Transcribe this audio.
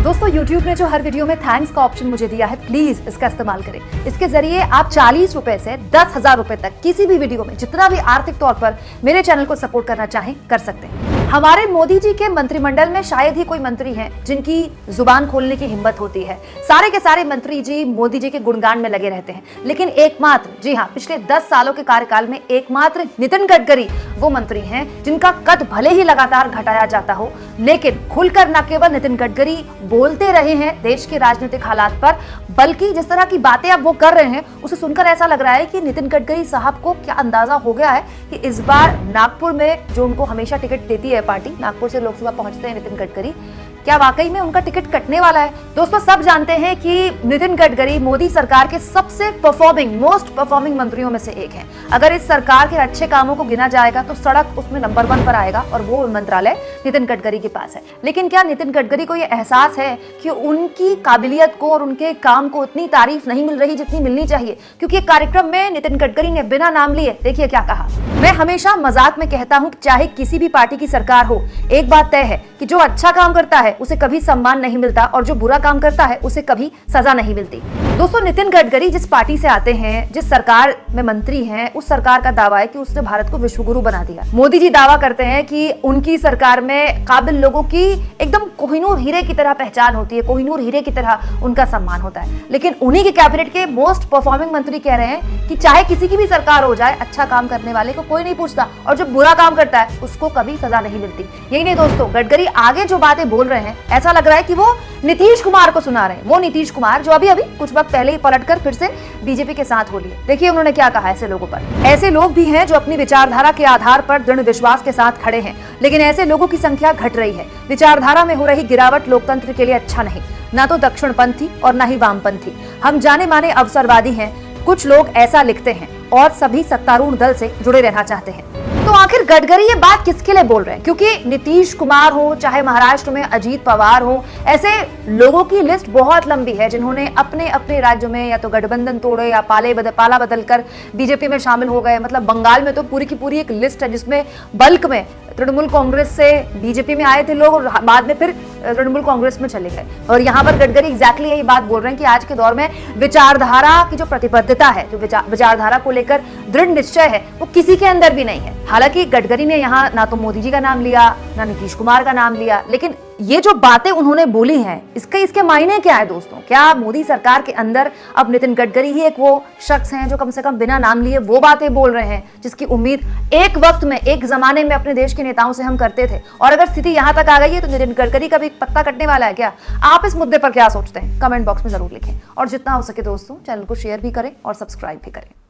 दोस्तों YouTube ने जो हर वीडियो में थैंक्स का ऑप्शन मुझे दिया है, प्लीज इसका इस्तेमाल करें। इसके जरिए आप 40 रुपए से 10,000 रुपए तक किसी भी वीडियो में जितना भी आर्थिक तौर पर मेरे चैनल को सपोर्ट करना चाहें कर सकते हैं। हमारे मोदी जी के मंत्रिमंडल में शायद ही कोई मंत्री हैं जिनकी जुबान खोलने की हिम्मत होती है। सारे के सारे मंत्री जी मोदी जी के गुणगान में लगे रहते हैं, लेकिन एकमात्र, जी हाँ, पिछले 10 सालों के कार्यकाल में एकमात्र नितिन गडकरी वो मंत्री हैं जिनका कद भले ही लगातार घटाया जाता हो, लेकिन खुलकर न केवल नितिन गडकरी बोलते रहे हैं देश के राजनीतिक हालात पर, बल्कि जिस तरह की बातें अब वो कर रहे हैं उसे सुनकर ऐसा लग रहा है कि नितिन गडकरी साहब को क्या अंदाजा हो गया है कि इस बार नागपुर में जो उनको हमेशा टिकट देती है पार्टी, नागपुर से लोकसभा पहुंचते हैं नितिन गडकरी, क्या वाकई में उनका टिकट कटने वाला है। दोस्तों सब जानते हैं कि नितिन गडकरी मोदी सरकार के सबसे मोस्ट परफॉर्मिंग मंत्रियों में से एक हैं। अगर इस सरकार के अच्छे कामों को गिना जाएगा तो सड़क उसमें नंबर 1 पर आएगा और वो मंत्रालय नितिन गडकरी के पास है। लेकिन क्या नितिन गडकरी को यह एहसास है कि उनकी काबिलियत को और उनके काम को उतनी तारीफ नहीं मिल रही जितनी मिलनी चाहिए? क्योंकि कार्यक्रम में नितिन गडकरी ने बिना नाम लिए देखिए क्या कहा। मैं हमेशा मजाक में कहता हूं कि चाहे किसी भी पार्टी की सरकार हो, एक बात तय है कि जो अच्छा काम करता है उसे कभी सम्मान नहीं मिलता और जो बुरा काम करता है उसे कभी सजा नहीं मिलती। दोस्तों नितिन गडकरी जिस पार्टी से आते हैं, जिस सरकार में मंत्री हैं, उस सरकार का दावा है कि उसने भारत को विश्वगुरु बना दिया। मोदी जी दावा करते हैं कि उनकी सरकार में काबिल लोगों की एकदम कोहिनूर हीरे की तरह पहचान होती है, कोहिनूर हीरे की तरह उनका सम्मान होता है। लेकिन उन्हीं के कैबिनेट के मोस्ट परफॉर्मिंग मंत्री कह रहे हैं कि चाहे किसी की भी सरकार हो जाए, अच्छा काम करने वाले को कोई नहीं पूछता और जो बुरा काम करता है उसको कभी सजा नहीं मिलती। यही नहीं दोस्तों, गडकरी आगे जो बातें बोल रहे हैं ऐसा लग रहा है कि वो नीतीश कुमार को सुना रहे हैं। वो नीतीश कुमार जो अभी कुछ वक्त पहले ही पलटकर फिर से बीजेपी के साथ हो लिए। देखिए उन्होंने क्या कहा ऐसे लोगों पर। ऐसे लोग भी हैं जो अपनी विचारधारा के आधार पर दृढ़ विश्वास के साथ खड़े हैं, लेकिन ऐसे लोगों की संख्या घट रही है। विचारधारा में हो रही गिरावट लोकतंत्र के लिए अच्छा नहीं, ना तो दक्षिणपंथी और ना ही वामपंथी। हम जाने माने अवसरवादी हैं, कुछ लोग ऐसा लिखते हैं और सभी सत्तारूढ़ दल से जुड़े रहना चाहते हैं। तो आखिर गडकरी ये बात किसके लिए बोल रहे हैं? क्योंकि नीतीश कुमार हो, चाहे महाराष्ट्र में अजीत पवार हो, ऐसे लोगों की लिस्ट बहुत लंबी है जिन्होंने अपने अपने राज्यों में या तो गठबंधन तोड़े या पाला बदलकर बीजेपी में शामिल हो गए। मतलब बंगाल में तो पूरी की पूरी एक लिस्ट है जिसमें बल्क में तृणमूल कांग्रेस से बीजेपी में आए थे लोग और बाद में फिर तृणमूल कांग्रेस में चले गए। और यहाँ पर गडकरी एग्जैक्टली यही बात बोल रहे हैं कि आज के दौर में विचारधारा की जो प्रतिबद्धता है, जो विचारधारा को लेकर दृढ़ निश्चय है, वो किसी के अंदर भी नहीं है। हालांकि गडकरी ने यहाँ ना तो मोदी जी का नाम लिया, ना नीतीश कुमार का नाम लिया, लेकिन ये जो बातें उन्होंने बोली हैं इसके मायने क्या है दोस्तों? क्या मोदी सरकार के अंदर अब नितिन गडकरी ही एक वो शख्स हैं जो कम से कम बिना नाम लिए वो बातें बोल रहे हैं जिसकी उम्मीद एक वक्त में, एक जमाने में अपने देश के नेताओं से हम करते थे? और अगर स्थिति यहाँ तक आ गई है तो नितिन गडकरी का भी पत्ता कटने वाला है क्या? आप इस मुद्दे पर क्या सोचते हैं? कमेंट बॉक्स में जरूर लिखें और जितना हो सके दोस्तों चैनल को शेयर भी करें और सब्सक्राइब भी करें।